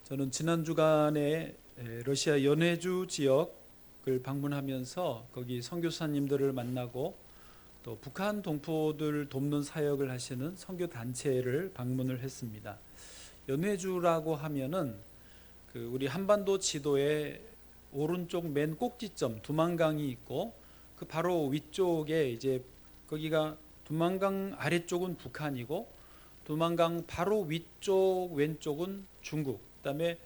저는 지난 주간에 러시아 연해주 지역을 방문하면서 거기 선교사님들을 만나고 또 북한 동포들 돕는 사역을 하시는 선교 단체를 방문을 했습니다. 연해주라고 하면은 그 우리 한반도 지도의 오른쪽 맨 꼭지점 두만강이 있고 그 바로 위쪽에 이제 거기가 두만강 아래쪽은 북한이고 두만강 바로 위쪽 왼쪽은 중국, 그다음에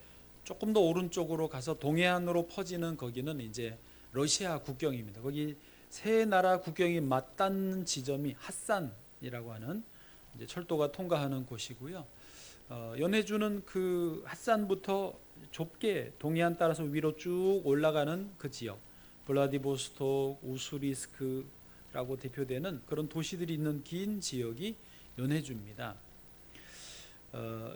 조금 더 오른쪽으로 가서 동해안으로 퍼지는 거기는 이제 러시아 국경입니다. 거기 세 나라 국경이 맞닿는 지점이 핫산이라고 하는 이제 철도가 통과하는 곳이고요. 연해주는 그 핫산부터 좁게 동해안 따라서 위로 쭉 올라가는 그 지역, 블라디보스톡, 우수리스크라고 대표되는 그런 도시들이 있는 긴 지역이 연해주입니다.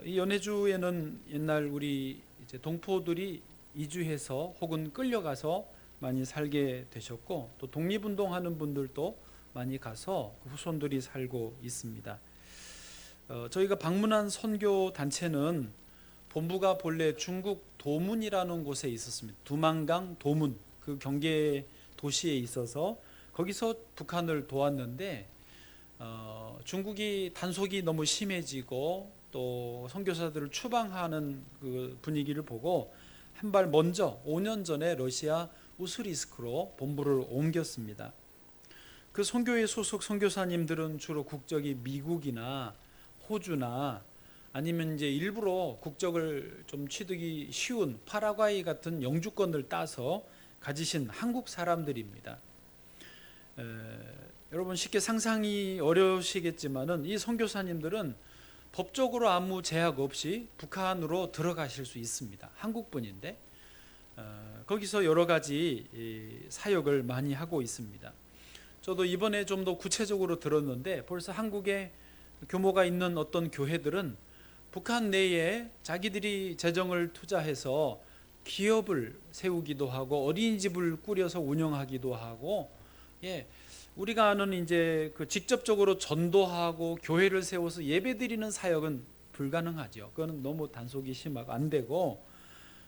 이 연해주에는 옛날 우리 이제 동포들이 이주해서 혹은 끌려가서 많이 살게 되셨고 또 독립운동하는 분들도 많이 가서 그 후손들이 살고 있습니다. 저희가 방문한 선교 단체는 본부가 본래 중국 도문이라는 곳에 있었습니다. 두만강 도문 그 경계 도시에 있어서 거기서 북한을 도왔는데 중국이 단속이 너무 심해지고 또 선교사들을 추방하는 그 분위기를 보고 한 발 먼저 5년 전에 러시아 우스리스크로 본부를 옮겼습니다. 그 선교회 소속 선교사님들은 주로 국적이 미국이나 호주나 아니면 이제 일부러 국적을 좀 취득이 쉬운 파라과이 같은 영주권을 따서 가지신 한국 사람들입니다. 여러분 쉽게 상상이 어려우시겠지만은 이 선교사님들은 법적으로 아무 제약 없이 북한으로 들어가실 수 있습니다. 한국 분인데 거기서 여러 가지 사역을 많이 하고 있습니다. 저도 이번에 좀 더 구체적으로 들었는데 벌써 한국에 규모가 있는 어떤 교회들은 북한 내에 자기들이 재정을 투자해서 기업을 세우기도 하고 어린이집을 꾸려서 운영하기도 하고, 우리가 아는 이제 그 직접적으로 전도하고 교회를 세워서 예배드리는 사역은 불가능하죠. 그거는 너무 단속이 심하고 안 되고,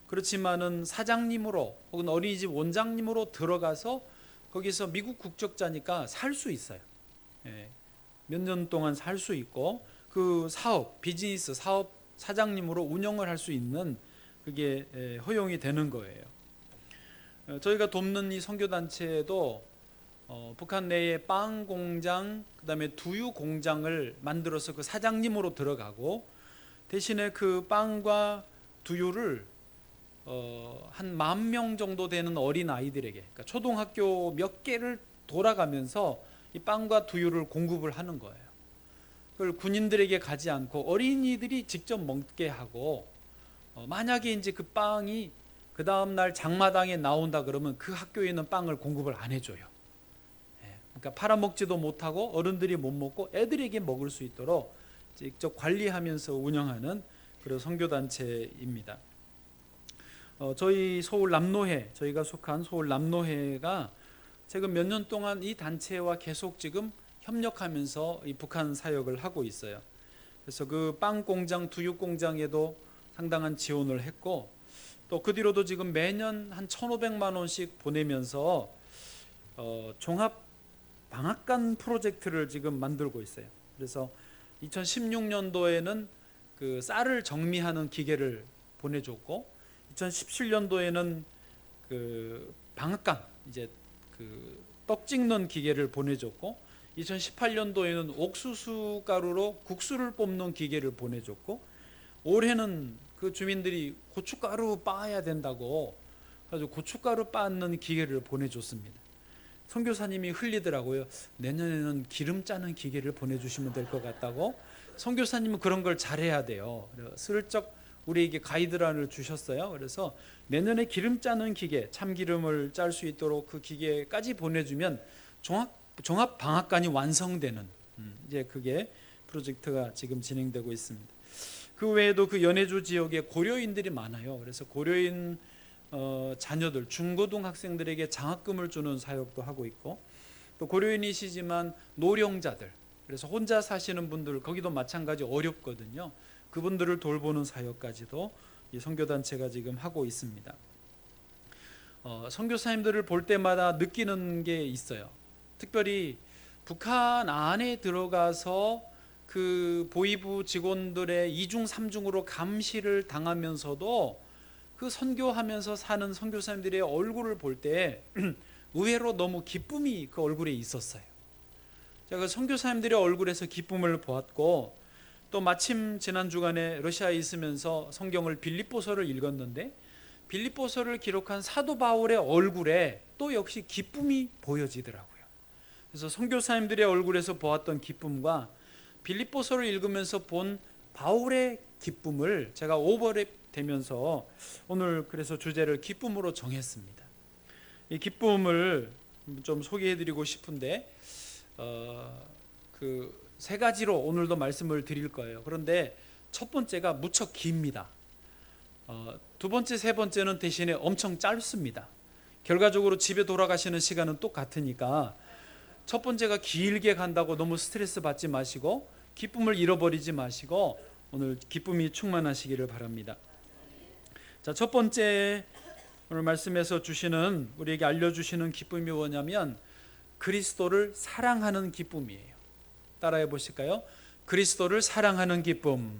그렇지만은 사장님으로 혹은 어린이집 원장님으로 들어가서 거기서 미국 국적자니까 살 수 있어요. 몇 년 동안 살 수 있고 그 사업, 비즈니스 사업 사장님으로 운영을 할 수 있는 그게 허용이 되는 거예요. 저희가 돕는 이 선교단체도 북한 내에 빵 공장, 그다음에 두유 공장을 만들어서 그 사장님으로 들어가고 대신에 그 빵과 두유를 한 10,000명 정도 되는 어린 아이들에게, 그러니까 초등학교 몇 개를 돌아가면서 이 빵과 두유를 공급을 하는 거예요. 그걸 군인들에게 가지 않고 어린이들이 직접 먹게 하고, 만약에 이제 그 빵이 그 다음 날 장마당에 나온다 그러면 그 학교에는 빵을 공급을 안 해줘요. 그러니까 팔아먹지도 못하고 어른들이 못 먹고 애들에게 먹을 수 있도록 직접 관리하면서 운영하는 그런 선교단체입니다. 저희 서울 남노회, 저희가 속한 서울 남노회가 최근 몇 년 동안 이 단체와 계속 지금 협력하면서 이 북한 사역을 하고 있어요. 그래서 그 빵 공장, 두유 공장에도 상당한 지원을 했고 또 그 뒤로도 지금 매년 한 1,500만 원씩 보내면서 종합 방앗간 프로젝트를 지금 만들고 있어요. 그래서 2016년도에는 그 쌀을 정미하는 기계를 보내줬고 2017년도에는 그 방앗간 이제 그 떡 찍는 기계를 보내줬고 2018년도에는 옥수수 가루로 국수를 뽑는 기계를 보내줬고 올해는 그 주민들이 고춧가루 빻아야 된다고 그래서 고춧가루 빻는 기계를 보내줬습니다. 선교사님이 흘리더라고요. 내년에는 기름 짜는 기계를 보내주시면 될 것 같다고. 선교사님은 그런 걸 잘해야 돼요. 슬쩍 우리에게 가이드라인을 주셨어요. 그래서 내년에 기름 짜는 기계, 참기름을 짤 수 있도록 그 기계까지 보내주면 종합 방앗간이 완성되는 이제 그게 프로젝트가 지금 진행되고 있습니다. 그 외에도 그 연해주 지역에 고려인들이 많아요. 그래서 고려인 자녀들, 중고등학생들에게 장학금을 주는 사역도 하고 있고 또 고려인이시지만 노령자들, 그래서 혼자 사시는 분들 거기도 마찬가지 어렵거든요. 그분들을 돌보는 사역까지도 이 선교단체가 지금 하고 있습니다. 선교사님들을 볼 때마다 느끼는 게 있어요. 특별히 북한 안에 들어가서 그 보위부 직원들의 이중 삼중으로 감시를 당하면서도 그 선교하면서 사는 선교사님들의 얼굴을 볼 때 의외로 너무 기쁨이 그 얼굴에 있었어요. 제가 그 선교사님들의 얼굴에서 기쁨을 보았고, 또 마침 지난 주간에 러시아에 있으면서 성경을 빌립보서를 읽었는데 빌립보서를 기록한 사도 바울의 얼굴에 또 역시 기쁨이 보여지더라고요. 그래서 선교사님들의 얼굴에서 보았던 기쁨과 빌립보서를 읽으면서 본 바울의 기쁨을 제가 오버랩 되면서 오늘 그래서 주제를 기쁨으로 정했습니다. 이 기쁨을 좀 소개해드리고 싶은데 그 세 가지로 오늘도 말씀을 드릴 거예요. 그런데 첫 번째가 무척 깁니다. 두 번째, 세 번째는 대신에 엄청 짧습니다. 결과적으로 집에 돌아가시는 시간은 똑같으니까 첫 번째가 길게 간다고 너무 스트레스 받지 마시고 기쁨을 잃어버리지 마시고 오늘 기쁨이 충만하시기를 바랍니다. 자, 첫 번째 오늘 말씀에서 주시는, 우리에게 알려주시는 기쁨이 뭐냐면 그리스도를 사랑하는 기쁨이에요. 따라해 보실까요? 그리스도를 사랑하는 기쁨.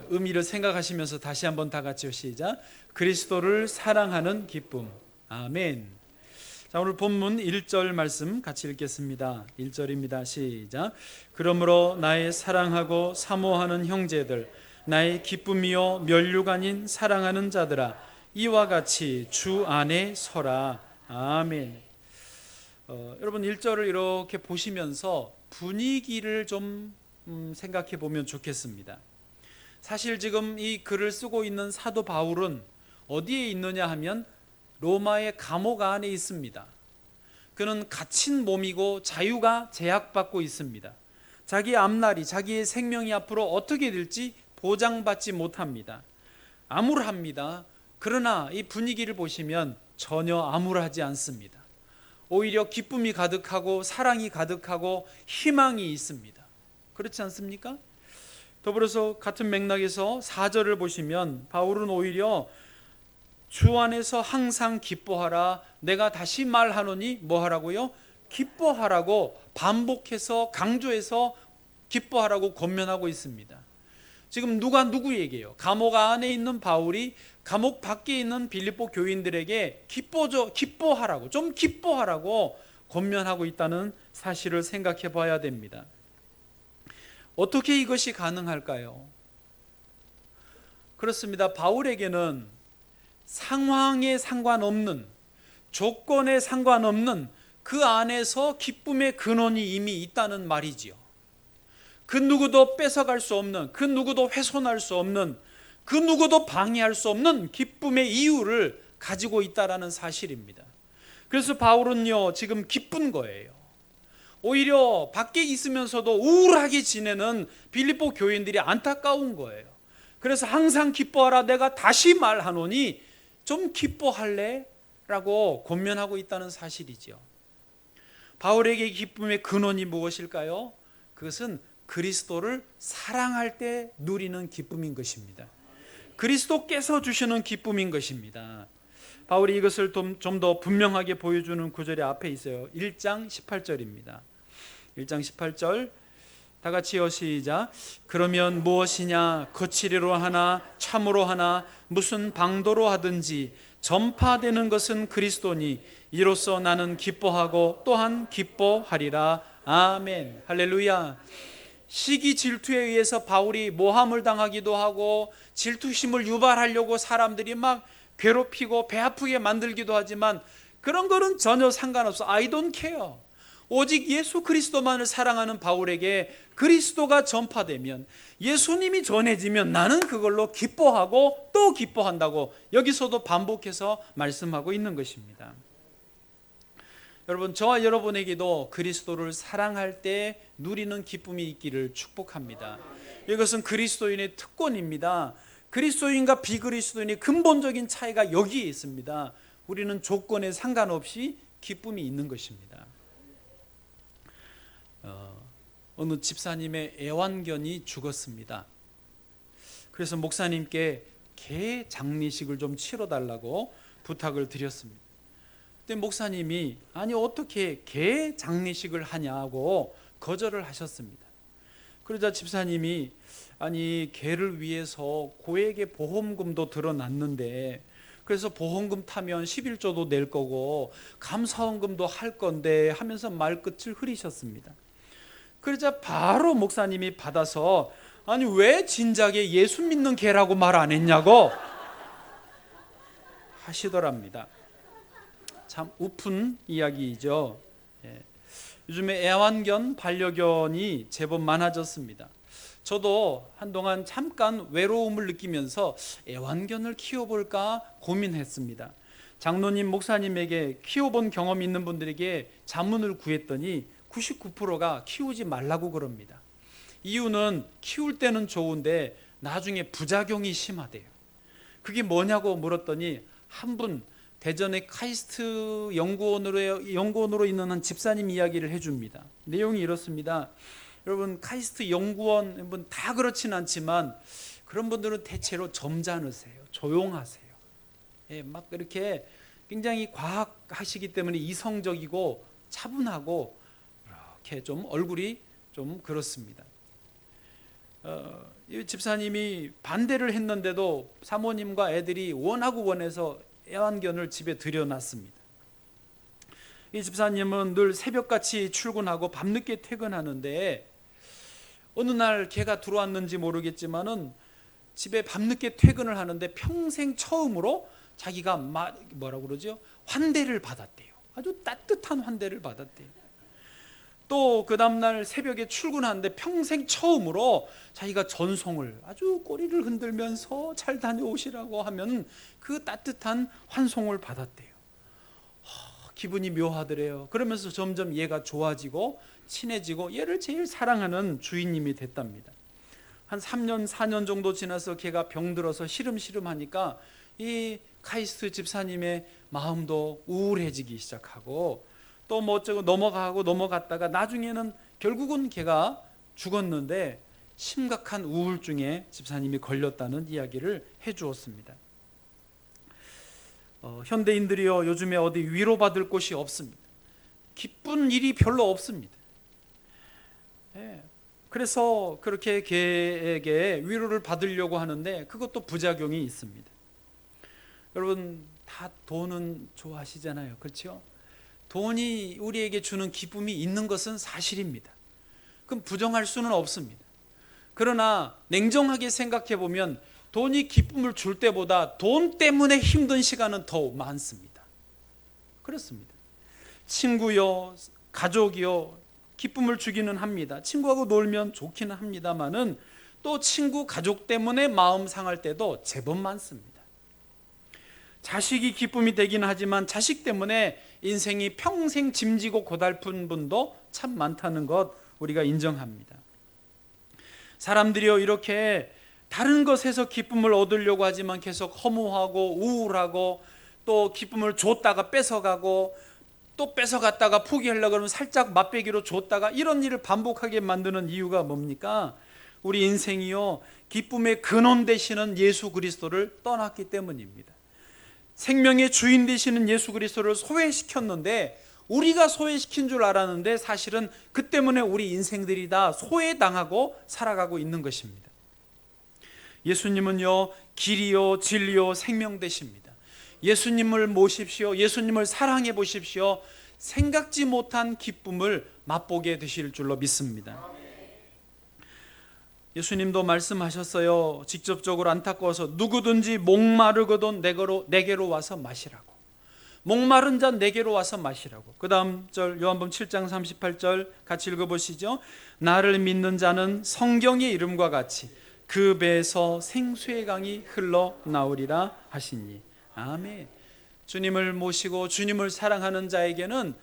의미를 생각하시면서 다시 한번 다 같이요. 시작. 그리스도를 사랑하는 기쁨. 아멘. 자, 오늘 본문 1절 말씀 같이 읽겠습니다. 1절입니다. 시작. 그러므로 나의 사랑하고 사모하는 형제들, 나의 기쁨이요 면류가 아닌 사랑하는 자들아, 이와 같이 주 안에 서라. 아멘. 여러분 1절을 이렇게 보시면서 분위기를 좀 생각해 보면 좋겠습니다. 사실 지금 이 글을 쓰고 있는 사도 바울은 어디에 있느냐 하면 로마의 감옥 안에 있습니다. 그는 갇힌 몸이고 자유가 제약받고 있습니다. 자기의 앞날이, 자기의 생명이 앞으로 어떻게 될지 보장받지 못합니다. 암울합니다. 그러나 이 분위기를 보시면 전혀 암울하지 않습니다. 오히려 기쁨이 가득하고 사랑이 가득하고 희망이 있습니다. 그렇지 않습니까? 더불어서 같은 맥락에서 4절을 보시면 바울은 오히려 주 안에서 항상 기뻐하라, 내가 다시 말하노니 뭐 하라고요? 기뻐하라고 반복해서 강조해서 기뻐하라고 권면하고 있습니다. 지금 누가 누구에게요? 감옥 안에 있는 바울이 감옥 밖에 있는 빌립보 교인들에게 기뻐하라고, 좀 기뻐하라고 권면하고 있다는 사실을 생각해 봐야 됩니다. 어떻게 이것이 가능할까요? 그렇습니다. 바울에게는 상황에 상관없는, 조건에 상관없는 그 안에서 기쁨의 근원이 이미 있다는 말이지요. 그 누구도 뺏어갈 수 없는, 그 누구도 훼손할 수 없는, 그 누구도 방해할 수 없는 기쁨의 이유를 가지고 있다라는 사실입니다. 그래서 바울은요 지금 기쁜 거예요. 오히려 밖에 있으면서도 우울하게 지내는 빌립보 교인들이 안타까운 거예요. 그래서 항상 기뻐하라, 내가 다시 말하노니 좀 기뻐할래? 라고 권면하고 있다는 사실이죠. 바울에게 기쁨의 근원이 무엇일까요? 그것은 그리스도를 사랑할 때 누리는 기쁨인 것입니다. 그리스도께서 주시는 기쁨인 것입니다. 바울이 이것을 좀 더 분명하게 보여주는 구절이 앞에 있어요. 1장 18절입니다. 1장 18절 다 같이요. 시작. 그러면 무엇이냐, 거칠이로 하나 참으로 하나 무슨 방도로 하든지 전파되는 것은 그리스도니 이로써 나는 기뻐하고 또한 기뻐하리라. 아멘. 할렐루야. 시기 질투에 의해서 바울이 모함을 당하기도 하고 질투심을 유발하려고 사람들이 막 괴롭히고 배 아프게 만들기도 하지만 그런 거는 전혀 상관없어. I don't care. 오직 예수 그리스도만을 사랑하는 바울에게 그리스도가 전파되면, 예수님이 전해지면 나는 그걸로 기뻐하고 또 기뻐한다고 여기서도 반복해서 말씀하고 있는 것입니다. 여러분, 저와 여러분에게도 그리스도를 사랑할 때 누리는 기쁨이 있기를 축복합니다. 이것은 그리스도인의 특권입니다. 그리스도인과 비그리스도인의 근본적인 차이가 여기에 있습니다. 우리는 조건에 상관없이 기쁨이 있는 것입니다. 어느 집사님의 애완견이 죽었습니다. 그래서 목사님께 개 장례식을 좀 치러달라고 부탁을 드렸습니다. 그때 목사님이 아니 어떻게 개 장례식을 하냐고 거절을 하셨습니다. 그러자 집사님이 아니 개를 위해서 고액의 보험금도 들어놨는데 그래서 보험금 타면 11조도 낼 거고 감사원금도 할 건데 하면서 말끝을 흐리셨습니다. 그러자 바로 목사님이 받아서 아니 왜 진작에 예수 믿는 개라고 말 안 했냐고 하시더랍니다. 참 우픈 이야기이죠. 요즘에 애완견, 반려견이 제법 많아졌습니다. 저도 한동안 잠깐 외로움을 느끼면서 애완견을 키워볼까 고민했습니다. 장로님, 목사님에게 키워본 경험이 있는 분들에게 자문을 구했더니 99%가 키우지 말라고 그럽니다. 이유는 키울 때는 좋은데 나중에 부작용이 심하대요. 그게 뭐냐고 물었더니 한 분 대전의 카이스트 연구원으로 있는 한 집사님 이야기를 해줍니다. 내용이 이렇습니다. 여러분 카이스트 연구원 다 그렇진 않지만 그런 분들은 대체로 점잖으세요. 조용하세요. 막 이렇게 굉장히 과학하시기 때문에 이성적이고 차분하고 이렇게 좀 얼굴이 좀 그렇습니다. 이 집사님이 반대를 했는데도 사모님과 애들이 원하고 원해서 애완견을 집에 들여놨습니다. 이 집사님은 늘 새벽같이 출근하고 밤늦게 퇴근하는데 어느 날 개가 들어왔는지 모르겠지만은 집에 밤늦게 퇴근을 하는데 평생 처음으로 자기가 뭐라고 그러죠? 환대를 받았대요. 아주 따뜻한 환대를 받았대요. 또 그 다음날 새벽에 출근하는데 평생 처음으로 자기가 전송을 아주 꼬리를 흔들면서 잘 다녀오시라고 하면 그 따뜻한 환송을 받았대요. 기분이 묘하더래요. 그러면서 점점 얘가 좋아지고 친해지고 얘를 제일 사랑하는 주인님이 됐답니다. 한 3년 4년 정도 지나서 걔가 병들어서 시름시름하니까 이 카이스트 집사님의 마음도 우울해지기 시작하고 또 뭐 어쩌고 넘어갔다가 나중에는 결국은 걔가 죽었는데 심각한 우울증에 집사님이 걸렸다는 이야기를 해주었습니다. 현대인들이요 요즘에 어디 위로받을 곳이 없습니다. 기쁜 일이 별로 없습니다. 그래서 그렇게 개에게 위로를 받으려고 하는데 그것도 부작용이 있습니다. 여러분 다 돈은 좋아하시잖아요. 그렇죠? 돈이 우리에게 주는 기쁨이 있는 것은 사실입니다. 그럼 부정할 수는 없습니다. 그러나 냉정하게 생각해 보면 돈이 기쁨을 줄 때보다 돈 때문에 힘든 시간은 더 많습니다. 그렇습니다. 친구요, 가족이요, 기쁨을 주기는 합니다. 친구하고 놀면 좋기는 합니다만은 또 친구, 가족 때문에 마음 상할 때도 제법 많습니다. 자식이 기쁨이 되긴 하지만 자식 때문에 인생이 평생 짐지고 고달픈 분도 참 많다는 것 우리가 인정합니다. 사람들이요 이렇게 다른 것에서 기쁨을 얻으려고 하지만 계속 허무하고 우울하고 또 기쁨을 줬다가 뺏어가고 또 뺏어갔다가 포기하려고 그러면 살짝 맛배기로 줬다가 이런 일을 반복하게 만드는 이유가 뭡니까? 우리 인생이요 기쁨의 근원 되시는 예수 그리스도를 떠났기 때문입니다. 생명의 주인 되시는 예수 그리스도를 소외시켰는데 우리가 소외시킨 줄 알았는데 사실은 그 때문에 우리 인생들이 다 소외당하고 살아가고 있는 것입니다. 예수님은요 길이요 진리요 생명 되십니다. 예수님을 모십시오. 예수님을 사랑해 보십시오. 생각지 못한 기쁨을 맛보게 되실 줄로 믿습니다. 예수님도 말씀하셨어요. 직접적으로 안타까워서 누구든지 목마르거든 내게로 와서 마시라고. 목마른 자 내게로 와서 마시라고. 그 다음 절 요한복음 7장 38절 같이 읽어보시죠. 나를 믿는 자는 성경의 이름과 같이 그 배에서 생수의 강이 흘러나오리라 하시니. 아멘. 주님을 모시고 주님을 사랑하는 자에게는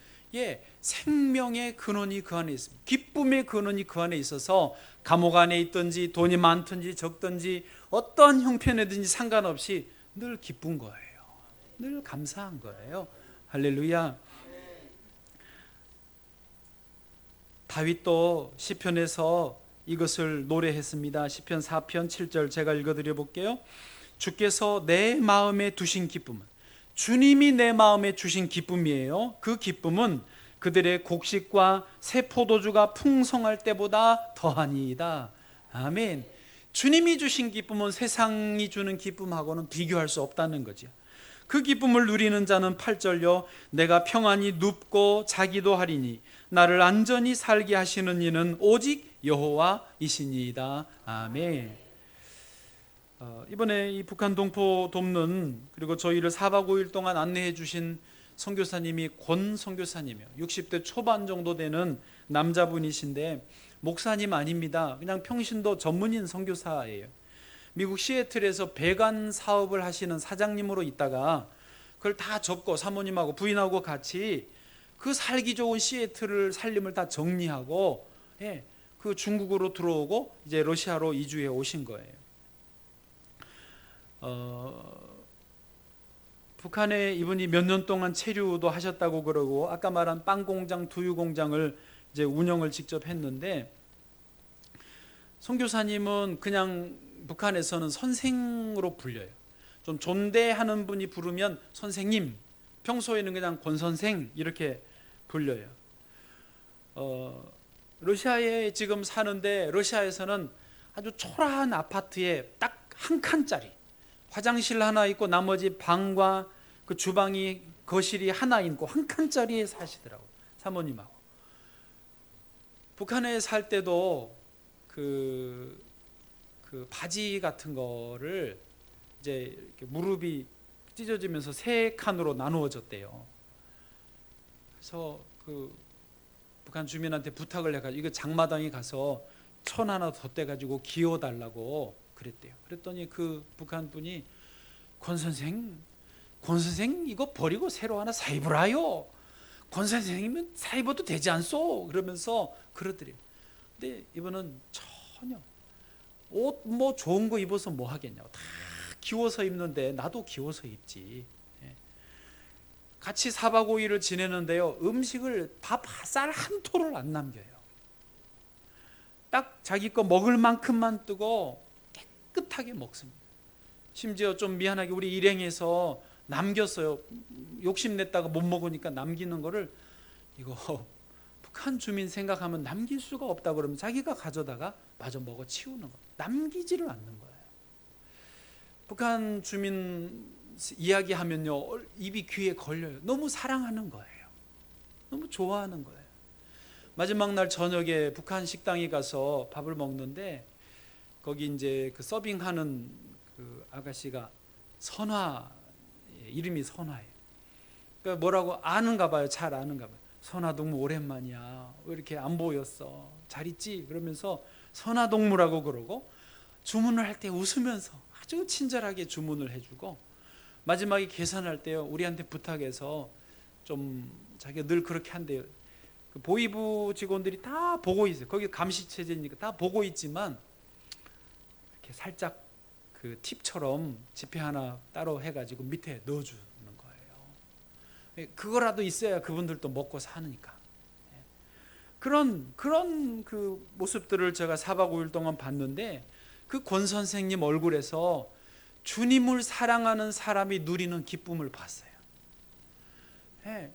생명의 근원이 그 안에 있습니다. 기쁨의 근원이 그 안에 있어서 감옥 안에 있든지 돈이 많든지 적든지 어떤 형편이든지 상관없이 늘 기쁜 거예요. 늘 감사한 거예요. 할렐루야. 다윗도 시편에서 이것을 노래했습니다. 시편 4편 7절 제가 읽어드려 볼게요. 주께서 내 마음에 두신 기쁨은, 주님이 내 마음에 주신 기쁨이에요. 그 기쁨은 그들의 곡식과 새 포도주가 풍성할 때보다 더하니이다. 아멘. 주님이 주신 기쁨은 세상이 주는 기쁨하고는 비교할 수 없다는 거죠. 그 기쁨을 누리는 자는 8절요, 내가 평안히 눕고 자기도 하리니 나를 안전히 살게 하시는 이는 오직 여호와이시니이다. 아멘. 이번에 이 북한 동포 돕는, 그리고 저희를 4박 5일 동안 안내해 주신 선교사님이 권 선교사님이에요. 60대 초반 정도 되는 남자분이신데 목사님 아닙니다. 그냥 평신도 전문인 선교사예요. 미국 시애틀에서 배관 사업을 하시는 사장님으로 있다가 그걸 다 접고 사모님하고 부인하고 같이 그 살기 좋은 시애틀을 살림을 다 정리하고 그 중국으로 들어오고 이제 러시아로 이주해 오신 거예요. 북한에 이분이 몇 년 동안 체류도 하셨다고 그러고, 아까 말한 빵 공장, 두유 공장을 이제 운영을 직접 했는데, 선교사님은 그냥 북한에서는 선생으로 불려요. 좀 존대하는 분이 부르면 선생님, 평소에는 그냥 권 선생 이렇게 불려요. 러시아에 지금 사는데, 러시아에서는 아주 초라한 아파트에 딱 한 칸짜리 화장실 하나 있고 나머지 방과 그 주방이, 거실이 하나 있고 한 칸짜리에 사시더라고요, 사모님하고. 북한에 살 때도 그 바지 같은 거를 이제 이렇게 무릎이 찢어지면서 세 칸으로 나누어졌대요. 그래서 그 북한 주민한테 부탁을 해가지고 이거 장마당에 가서 천 하나 덧대가지고 기어달라고 그랬대요. 그랬더니 그 북한 분이 권 선생 이거 버리고 새로 하나 사 입으라요. 권 선생이면 사 입어도 되지 않소? 그러면서 그러더래요. 근데 이분은 전혀 옷 뭐 좋은 거 입어서 뭐 하겠냐고, 다 기워서 입는데 나도 기워서 입지. 같이 4박 5일을 지내는데요, 음식을 밥 쌀 한 토를 안 남겨요. 딱 자기 거 먹을 만큼만 뜨고 깨끗하게 먹습니다. 심지어 좀 미안하게 우리 일행에서 남겼어요. 욕심냈다가 못 먹으니까 남기는 거를, 이거 북한 주민 생각하면 남길 수가 없다 그러면 자기가 가져다가 마저 먹어 치우는 거, 남기지를 않는 거예요. 북한 주민 이야기하면요, 입이 귀에 걸려요. 너무 사랑하는 거예요. 너무 좋아하는 거예요. 마지막 날 저녁에 북한 식당에 가서 밥을 먹는데, 거기 이제 그 서빙하는 그 아가씨가 선화, 이름이 선화예요. 그러니까 뭐라고 아는가 봐요. 잘 아는가 봐요. 선화 동무 오랜만이야. 왜 이렇게 안 보였어? 잘 있지? 그러면서 선화 동무라고 그러고, 주문을 할 때 웃으면서 아주 친절하게 주문을 해주고, 마지막에 계산할 때요, 우리한테 부탁해서 좀, 자기가 늘 그렇게 한대요. 그 보이부 직원들이 다 보고 있어요. 거기 감시 체제니까 다 보고 있지만 이렇게 살짝 그 팁처럼 지폐 하나 따로 해가지고 밑에 넣어주는 거예요. 그거라도 있어야 그분들도 먹고 사니까. 그런 그 모습들을 제가 4박 5일 동안 봤는데, 그 권 선생님 얼굴에서 주님을 사랑하는 사람이 누리는 기쁨을 봤어요.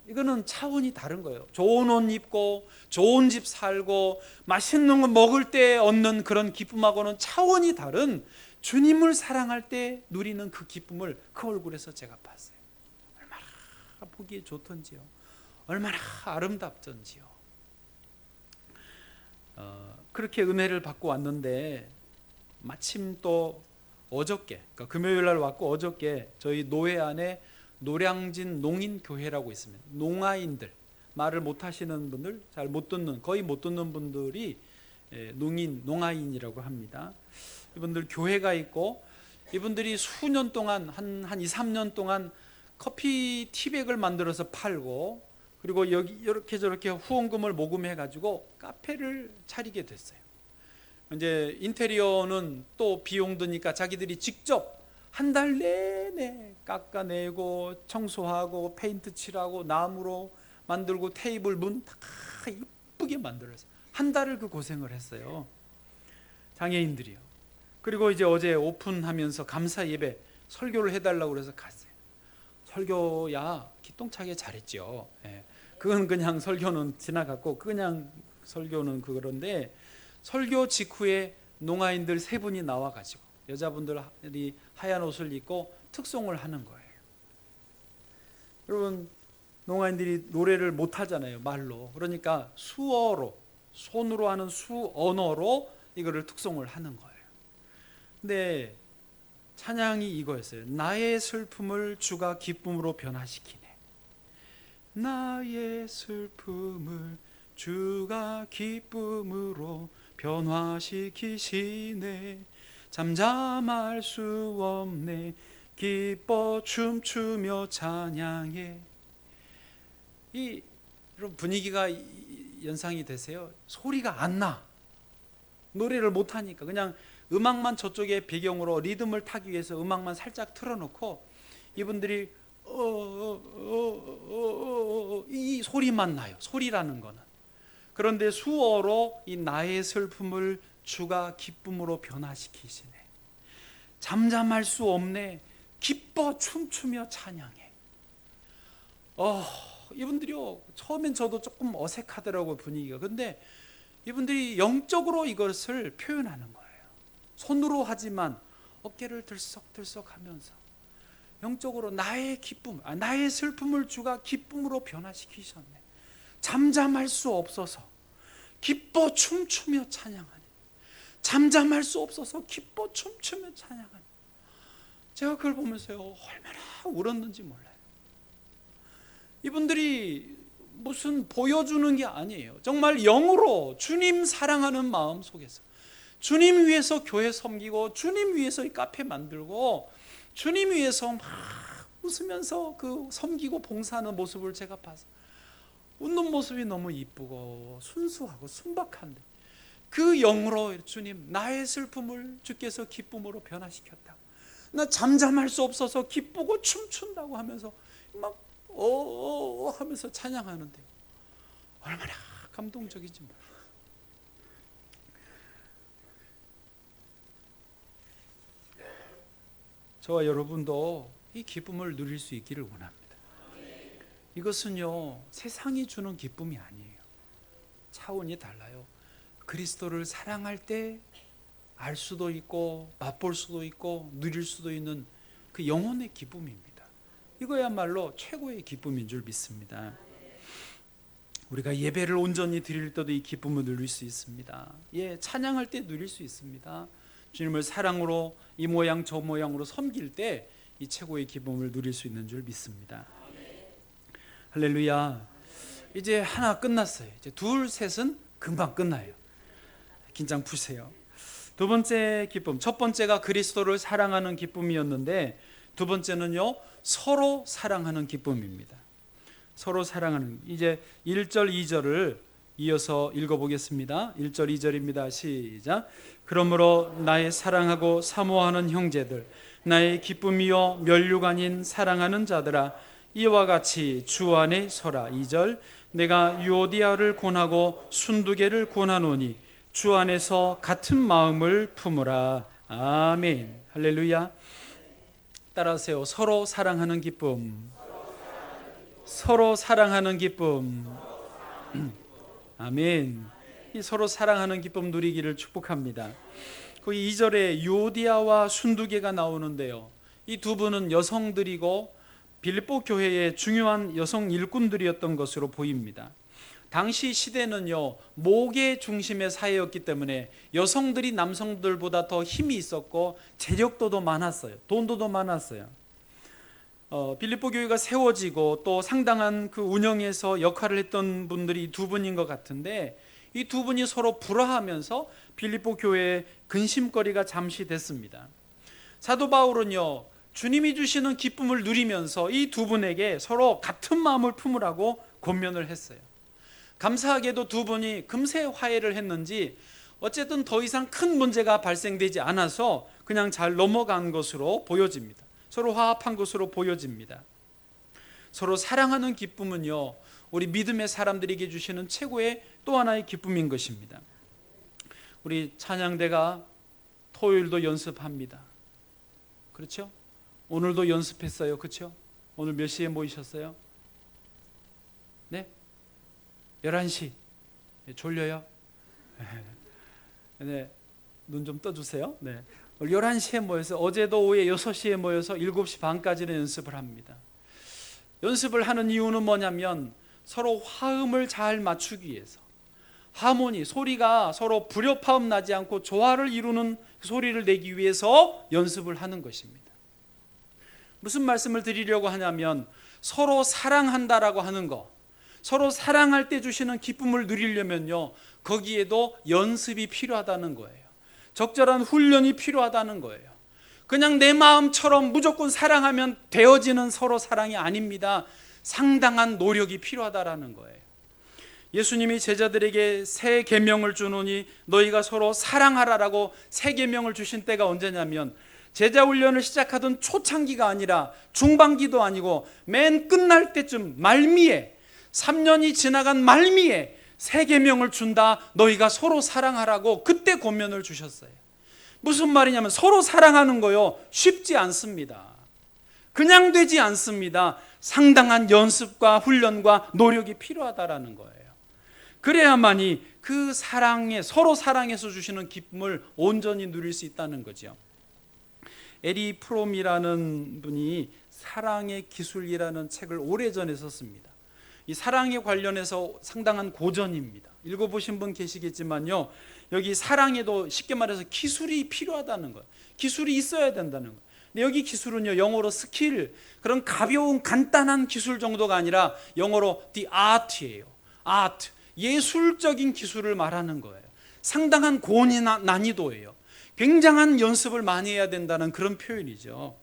이거는 차원이 다른 거예요. 좋은 옷 입고 좋은 집 살고 맛있는 거 먹을 때 얻는 그런 기쁨하고는 차원이 다른, 주님을 사랑할 때 누리는 그 기쁨을 그 얼굴에서 제가 봤어요. 얼마나 보기에 좋던지요, 얼마나 아름답던지요. 그렇게 은혜를 받고 왔는데, 마침 또 어저께, 그러니까 금요일 날 왔고 어저께 저희 노회 안에 노량진 농인교회라고 있습니다. 농아인들, 말을 못하시는 분들, 잘 못 듣는, 거의 못 듣는 분들이 농아인이라고 합니다. 이분들 교회가 있고, 이분들이 수년 동안 한 2, 3년 동안 커피 티백을 만들어서 팔고, 그리고 여기 이렇게 저렇게 후원금을 모금해 가지고 카페를 차리게 됐어요. 이제 인테리어는 또 비용 드니까 자기들이 직접 한 달 내내 깎아내고 청소하고 페인트 칠하고 나무로 만들고 테이블 문 다 이쁘게 만들어서 한 달을 그 고생을 했어요. 장애인들이요. 그리고 이제 어제 오픈하면서 감사 예배 설교를 해달라고 그래서 갔어요. 설교야 기똥차게 잘했죠. 예. 그건 그냥 설교는 지나갔고 그냥 설교는 그런데 설교 직후에 농아인들 세 분이 나와가지고 여자분들이 하얀 옷을 입고 특송을 하는 거예요. 여러분 농아인들이 노래를 못 하잖아요, 말로. 그러니까 수어로, 손으로 하는 수언어로 이거를 특송을 하는 거예요. 근데 찬양이 이거였어요. 나의 슬픔을 주가 기쁨으로 변화시키네. 나의 슬픔을 주가 기쁨으로 변화시키시네. 잠잠할 수 없네. 기뻐 춤추며 찬양해. 이 여러분 분위기가 연상이 되세요? 소리가 안 나. 노래를 못 하니까 그냥 음악만 저쪽에 배경으로 리듬을 타기 위해서 음악만 살짝 틀어놓고 이분들이 이 소리만 나요. 소리라는 거는. 그런데 수어로 이 나의 슬픔을 주가 기쁨으로 변화시키시네. 잠잠할 수 없네. 기뻐 춤추며 찬양해. 이분들이요, 처음엔 저도 조금 어색하더라고요, 분위기가. 근데 이분들이 영적으로 이것을 표현하는 거예요. 손으로 하지만 어깨를 들썩들썩 하면서 영적으로 나의 기쁨, 나의 슬픔을 주가 기쁨으로 변화시키셨네. 잠잠할 수 없어서 기뻐 춤추며 찬양하네. 잠잠할 수 없어서 기뻐 춤추며 찬양하네. 제가 그걸 보면서요, 얼마나 울었는지 몰라요. 이분들이 무슨 보여주는 게 아니에요. 정말 영으로 주님 사랑하는 마음 속에서 주님 위해서 교회 섬기고 주님 위해서 이 카페 만들고 주님 위해서 막 웃으면서 그 섬기고 봉사하는 모습을 제가 봐서 웃는 모습이 너무 이쁘고 순수하고 순박한데 그 영으로 주님 나의 슬픔을 주께서 기쁨으로 변화시켰다. 나 잠잠할 수 없어서 기쁘고 춤춘다고 하면서 막 하면서 찬양하는데 얼마나 감동적이지 몰라요. 저와 여러분도 이 기쁨을 누릴 수 있기를 원합니다. 이것은요, 세상이 주는 기쁨이 아니에요. 차원이 달라요. 그리스도를 사랑할 때 알 수도 있고 맛볼 수도 있고 누릴 수도 있는 그 영혼의 기쁨입니다. 이거야말로 최고의 기쁨인 줄 믿습니다. 우리가 예배를 온전히 드릴 때도 이 기쁨을 누릴 수 있습니다. 찬양할 때 누릴 수 있습니다. 주님을 사랑으로 이 모양 저 모양으로 섬길 때 이 최고의 기쁨을 누릴 수 있는 줄 믿습니다. 할렐루야. 이제 하나 끝났어요. 이제 둘, 셋은 금방 끝나요. 긴장 푸세요. 두 번째 기쁨, 첫 번째가 그리스도를 사랑하는 기쁨이었는데 두 번째는요, 서로 사랑하는 기쁨입니다. 서로 사랑하는, 이제 1절 2절을 이어서 읽어보겠습니다. 1절 2절입니다. 시작. 그러므로 나의 사랑하고 사모하는 형제들, 나의 기쁨이요 면류가 아닌 사랑하는 자들아, 이와 같이 주 안에 서라. 2절. 내가 유오디아를 권하고 순두개를 권하노니 주 안에서 같은 마음을 품으라. 아멘. 할렐루야. 따라하세요. 서로 사랑하는 기쁨. 서로 사랑하는 기쁨. 아멘. 이 서로 사랑하는 기쁨 누리기를 축복합니다. 그 2절에 유오디아와 순두개가 나오는데요, 이 두 분은 여성들이고 빌립보 교회의 중요한 여성 일꾼들이었던 것으로 보입니다. 당시 시대는요, 목의 중심의 사회였기 때문에 여성들이 남성들보다 더 힘이 있었고 재력도 더 많았어요. 돈도 더 많았어요. 빌립보 교회가 세워지고 또 상당한 그 운영에서 역할을 했던 분들이 두 분인 것 같은데 이 두 분이 서로 불화하면서 빌립보 교회의 근심거리가 잠시 됐습니다. 사도 바울은요, 주님이 주시는 기쁨을 누리면서 이 두 분에게 서로 같은 마음을 품으라고 권면을 했어요. 감사하게도 두 분이 금세 화해를 했는지 어쨌든 더 이상 큰 문제가 발생되지 않아서 그냥 잘 넘어간 것으로 보여집니다. 서로 화합한 것으로 보여집니다. 서로 사랑하는 기쁨은요, 우리 믿음의 사람들에게 주시는 최고의 또 하나의 기쁨인 것입니다. 우리 찬양대가 토요일도 연습합니다. 그렇죠? 오늘도 연습했어요. 그렇죠? 오늘 몇 시에 모이셨어요? 네? 11시. 졸려요? 네. 눈 좀 떠주세요. 네. 오늘 11시에 모여서, 어제도 오후에 6시에 모여서 7시 반까지는 연습을 합니다. 연습을 하는 이유는 뭐냐면 서로 화음을 잘 맞추기 위해서, 하모니, 소리가 서로 불협화음 나지 않고 조화를 이루는 소리를 내기 위해서 연습을 하는 것입니다. 무슨 말씀을 드리려고 하냐면, 서로 사랑한다라고 하는 거, 서로 사랑할 때 주시는 기쁨을 누리려면요, 거기에도 연습이 필요하다는 거예요. 적절한 훈련이 필요하다는 거예요. 그냥 내 마음처럼 무조건 사랑하면 되어지는 서로 사랑이 아닙니다. 상당한 노력이 필요하다라는 거예요. 예수님이 제자들에게 새 계명을 주노니 너희가 서로 사랑하라라고 새 계명을 주신 때가 언제냐면, 제자 훈련을 시작하던 초창기가 아니라 중반기도 아니고 맨 끝날 때쯤, 말미에, 3년이 지나간 말미에 새 계명을 준다. 너희가 서로 사랑하라고 그때 권면을 주셨어요. 무슨 말이냐면, 서로 사랑하는 거요, 쉽지 않습니다. 그냥 되지 않습니다. 상당한 연습과 훈련과 노력이 필요하다라는 거예요. 그래야만이 그 사랑에, 서로 사랑해서 주시는 기쁨을 온전히 누릴 수 있다는 거죠. 에리 프롬이라는 분이 사랑의 기술이라는 책을 오래전에 썼습니다. 이 사랑에 관련해서 상당한 고전입니다. 읽어보신 분 계시겠지만요, 여기 사랑에도 쉽게 말해서 기술이 필요하다는 거예요. 기술이 있어야 된다는 거예요. 근데 여기 기술은요, 영어로 스킬, 그런 가벼운 간단한 기술 정도가 아니라 영어로 the art예요. art, 예술적인 기술을 말하는 거예요. 상당한 난이도예요. 굉장한 연습을 많이 해야 된다는 그런 표현이죠.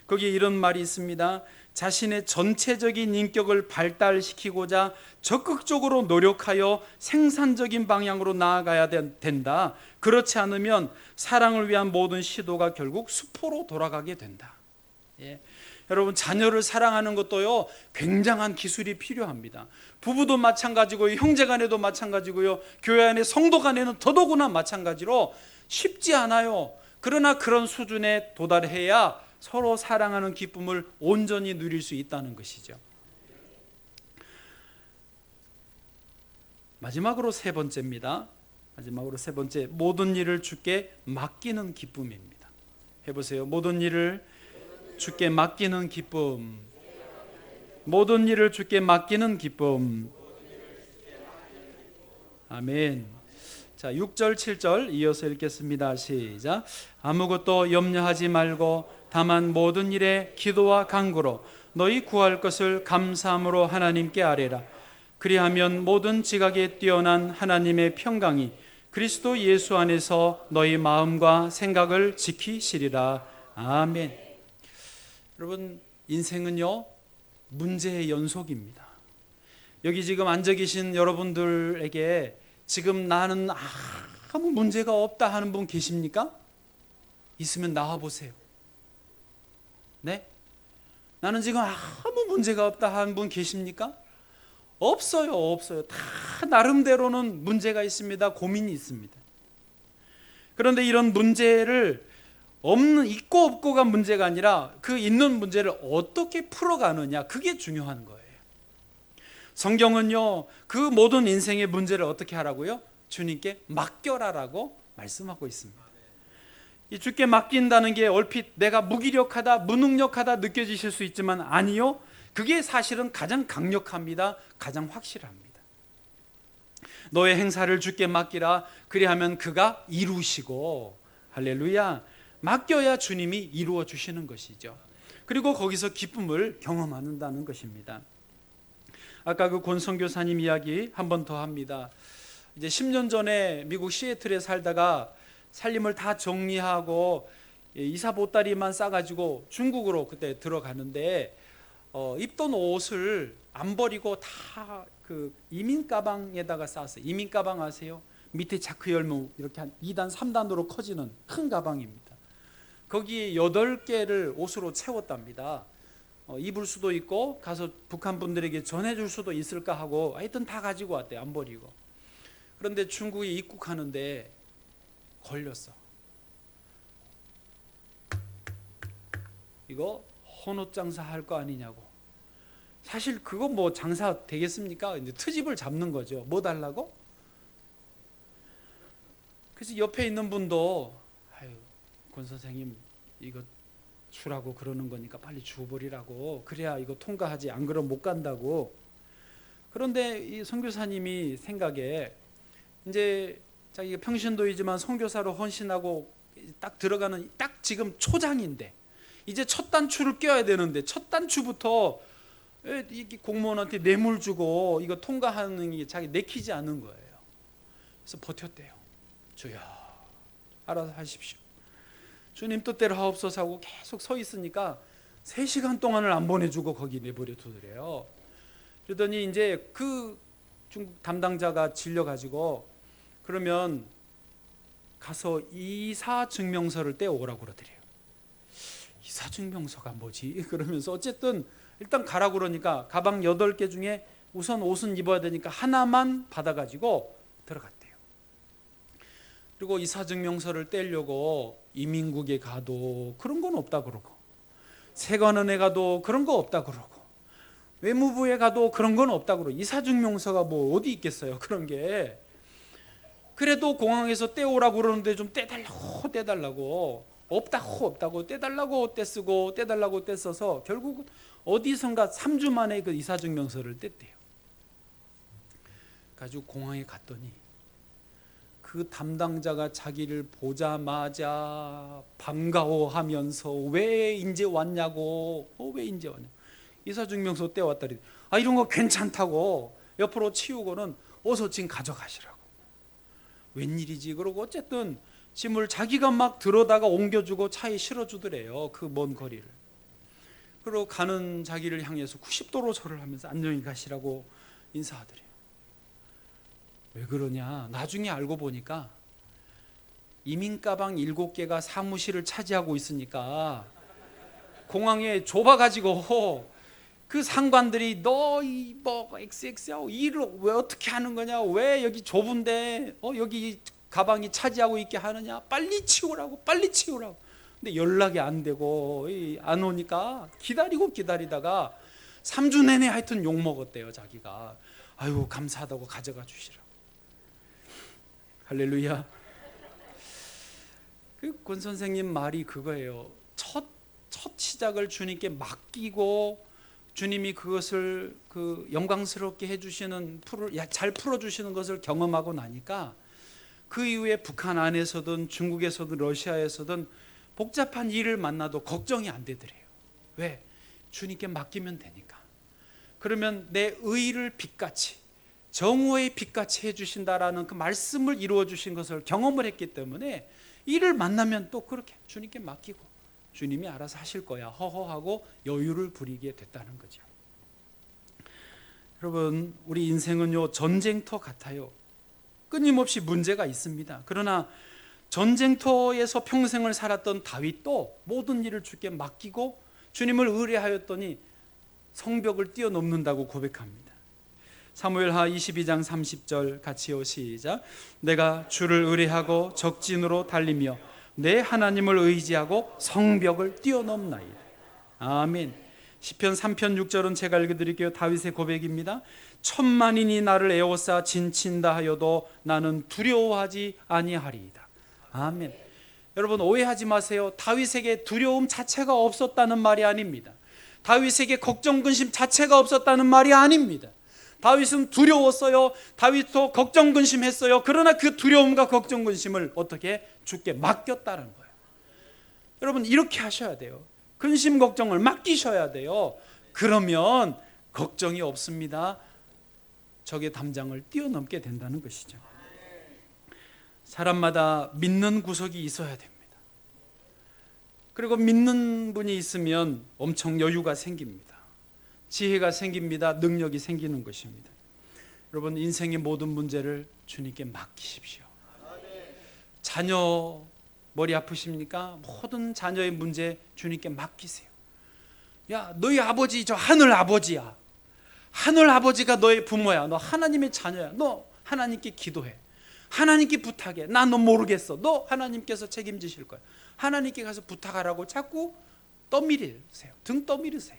거기에 이런 말이 있습니다. 자신의 전체적인 인격을 발달시키고자 적극적으로 노력하여 생산적인 방향으로 나아가야 된다. 그렇지 않으면 사랑을 위한 모든 시도가 결국 수포로 돌아가게 된다. 예. 여러분, 자녀를 사랑하는 것도요, 굉장한 기술이 필요합니다. 부부도 마찬가지고요, 형제간에도 마찬가지고요, 교회 안에 성도 간에는 더더구나 마찬가지로 쉽지 않아요. 그러나 그런 수준에 도달해야 서로 사랑하는 기쁨을 온전히 누릴 수 있다는 것이죠. 마지막으로 세 번째입니다. 마지막으로 세 번째, 모든 일을 주께 맡기는 기쁨입니다. 해보세요. 모든 일을 주께 맡기는 기쁨. 모든 일을 주께 맡기는 기쁨. 아멘. 자, 6절 7절 이어서 읽겠습니다. 시작. 아무것도 염려하지 말고 다만 모든 일에 기도와 간구로 너희 구할 것을 감사함으로 하나님께 아뢰라. 그리하면 모든 지각에 뛰어난 하나님의 평강이 그리스도 예수 안에서 너희 마음과 생각을 지키시리라. 아멘. 여러분, 인생은요, 문제의 연속입니다. 여기 지금 앉아 계신 여러분들에게 지금 나는 아무 문제가 없다 하는 분 계십니까? 있으면 나와 보세요. 네? 나는 지금 아무 문제가 없다 하는 분 계십니까? 없어요, 없어요. 다 나름대로는 문제가 있습니다. 고민이 있습니다. 그런데 이런 문제를 있고 없고가 문제가 아니라 그 있는 문제를 어떻게 풀어가느냐, 그게 중요한 거예요. 성경은요, 그 모든 인생의 문제를 어떻게 하라고요? 주님께 맡겨라라고 말씀하고 있습니다. 이 주께 맡긴다는 게 얼핏 내가 무기력하다, 무능력하다 느껴지실 수 있지만 아니요, 그게 사실은 가장 강력합니다. 가장 확실합니다. 너의 행사를 주께 맡기라. 그리하면 그가 이루시고, 할렐루야, 맡겨야 주님이 이루어 주시는 것이죠. 그리고 거기서 기쁨을 경험한다는 것입니다. 아까 그 권 선교사님 이야기 한 번 더 합니다. 이제 10년 전에 미국 시애틀에 살다가 살림을 다 정리하고 이사 보따리만 싸가지고 중국으로 그때 들어가는데 입던 옷을 안 버리고 다 그 이민 가방에다가 쌌어요. 이민 가방 아세요? 밑에 자크 열무 이렇게 한 2단 3단으로 커지는 큰 가방입니다. 거기에 8개를 옷으로 채웠답니다. 입을 수도 있고 가서 북한 분들에게 전해줄 수도 있을까 하고 하여튼 다 가지고 왔대요. 안 버리고. 그런데 중국에 입국하는데 걸렸어. 이거 헌옷 장사 할 거 아니냐고. 사실 그거 뭐 장사 되겠습니까? 이제 트집을 잡는 거죠. 뭐 달라고? 그래서 옆에 있는 분도 아유, 권 선생님 이거 주라고 그러는 거니까 빨리 주버리라고. 그래야 이거 통과하지. 안 그러면 못 간다고. 그런데 이 선교사님이 생각에 이제 자기가 평신도이지만 선교사로 헌신하고 딱 들어가는 딱 지금 초장인데 이제 첫 단추를 껴야 되는데 첫 단추부터 이게 공무원한테 뇌물 주고 이거 통과하는 게 자기 내키지 않은 거예요. 그래서 버텼대요. 주여 알아서 하십시오. 주님 뜻대로 하옵소서 하고 계속 서 있으니까 3시간 동안을 안 보내주고 거기 내버려 두더래요. 그러더니 이제 그 중국 담당자가 질려가지고 그러면 가서 이사증명서를 떼오라고 그러더래요. 이사증명서가 뭐지? 그러면서 어쨌든 일단 가라고 그러니까 가방 8개 중에 우선 옷은 입어야 되니까 하나만 받아가지고 들어갔대요. 그리고 이사증명서를 떼려고 이민국에 가도 그런 건 없다 그러고 세관원에 가도 그런 거 없다 그러고 외무부에 가도 그런 건 없다 그러고 이사증명서가 뭐 어디 있겠어요 그런 게. 그래도 공항에서 떼오라고 그러는데 좀 떼달라고 없다고 떼달라고 떼쓰고 떼달라고 떼써서 결국 어디선가 3주 만에 그 이사증명서를 뗐대요. 가지고 공항에 갔더니 그 담당자가 자기를 보자마자 반가워하면서 왜 이제 왔냐고, 왜 이제 왔냐, 이사증명서 떼왔다니, 이런 거 괜찮다고 옆으로 치우고는 어서 지금 가져가시라고. 웬일이지? 그러고 어쨌든 짐을 자기가 막 들어다가 옮겨주고 차에 실어주더래요. 그 먼 거리를. 그리고 가는 자기를 향해서 90도로 절을 하면서 안녕히 가시라고 인사하더래요. 왜 그러냐? 나중에 알고 보니까 이민 가방 7개가 사무실을 차지하고 있으니까 공항에 좁아가지고 그 상관들이 너 이 뭐 XX하고 일을 왜 어떻게 하는 거냐? 왜 여기 좁은데 여기 가방이 차지하고 있게 하느냐? 빨리 치우라고. 근데 연락이 안 되고 안 오니까 기다리다가 3주 내내 하여튼 욕 먹었대요. 자기가. 아유 감사하다고 가져가 주시라고. 할렐루야. 권 선생님 말이 그거예요. 첫 시작을 주님께 맡기고 주님이 그것을 영광스럽게 해주시는 잘 풀어주시는 것을 경험하고 나니까 그 이후에 북한 안에서든 중국에서든 러시아에서든 복잡한 일을 만나도 걱정이 안 되더래요. 왜? 주님께 맡기면 되니까. 그러면 내 의를 빛같이 정오의 빛같이 해주신다라는 그 말씀을 이루어 주신 것을 경험을 했기 때문에 일을 만나면 또 그렇게 주님께 맡기고 주님이 알아서 하실 거야 허허하고 여유를 부리게 됐다는 거죠. 여러분, 우리 인생은요 전쟁터 같아요. 끊임없이 문제가 있습니다. 그러나 전쟁터에서 평생을 살았던 다윗도 모든 일을 주께 맡기고 주님을 의뢰하였더니 성벽을 뛰어넘는다고 고백합니다. 사무엘하 22장 30절 같이요. 시작. 내가 주를 의뢰하고 적진으로 달리며 내 하나님을 의지하고 성벽을 뛰어넘나이다. 아멘. 시편 3편 6절은 제가 읽어드릴게요. 다윗의 고백입니다. 천만인이 나를 에워싸 진친다 하여도 나는 두려워하지 아니하리이다. 아멘. 여러분 오해하지 마세요. 다윗에게 두려움 자체가 없었다는 말이 아닙니다. 다윗에게 걱정 근심 자체가 없었다는 말이 아닙니다. 다윗은 두려웠어요. 다윗도 걱정 근심했어요. 그러나 그 두려움과 걱정 근심을 어떻게 주께 맡겼다는 거예요. 여러분 이렇게 하셔야 돼요. 근심 걱정을 맡기셔야 돼요. 그러면 걱정이 없습니다. 적의 담장을 뛰어넘게 된다는 것이죠. 사람마다 믿는 구석이 있어야 됩니다. 그리고 믿는 분이 있으면 엄청 여유가 생깁니다. 지혜가 생깁니다. 능력이 생기는 것입니다. 여러분 인생의 모든 문제를 주님께 맡기십시오. 자녀 머리 아프십니까? 모든 자녀의 문제 주님께 맡기세요. 야, 너희 아버지 저 하늘 아버지야. 하늘 아버지가 너의 부모야. 너 하나님의 자녀야. 너 하나님께 기도해. 하나님께 부탁해. 나 너 모르겠어. 너 하나님께서 책임지실 거야. 하나님께 가서 부탁하라고 자꾸 떠밀으세요. 등 떠밀으세요.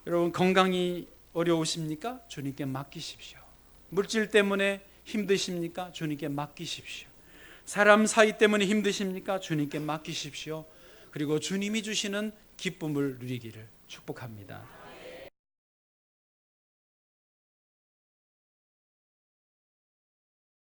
여러분, 건강이 어려우십니까? 주님께 맡기십시오. 물질 때문에 힘드십니까? 주님께 맡기십시오. 사람 사이 때문에 힘드십니까? 주님께 맡기십시오. 그리고 주님이 주시는 기쁨을 누리기를 축복합니다.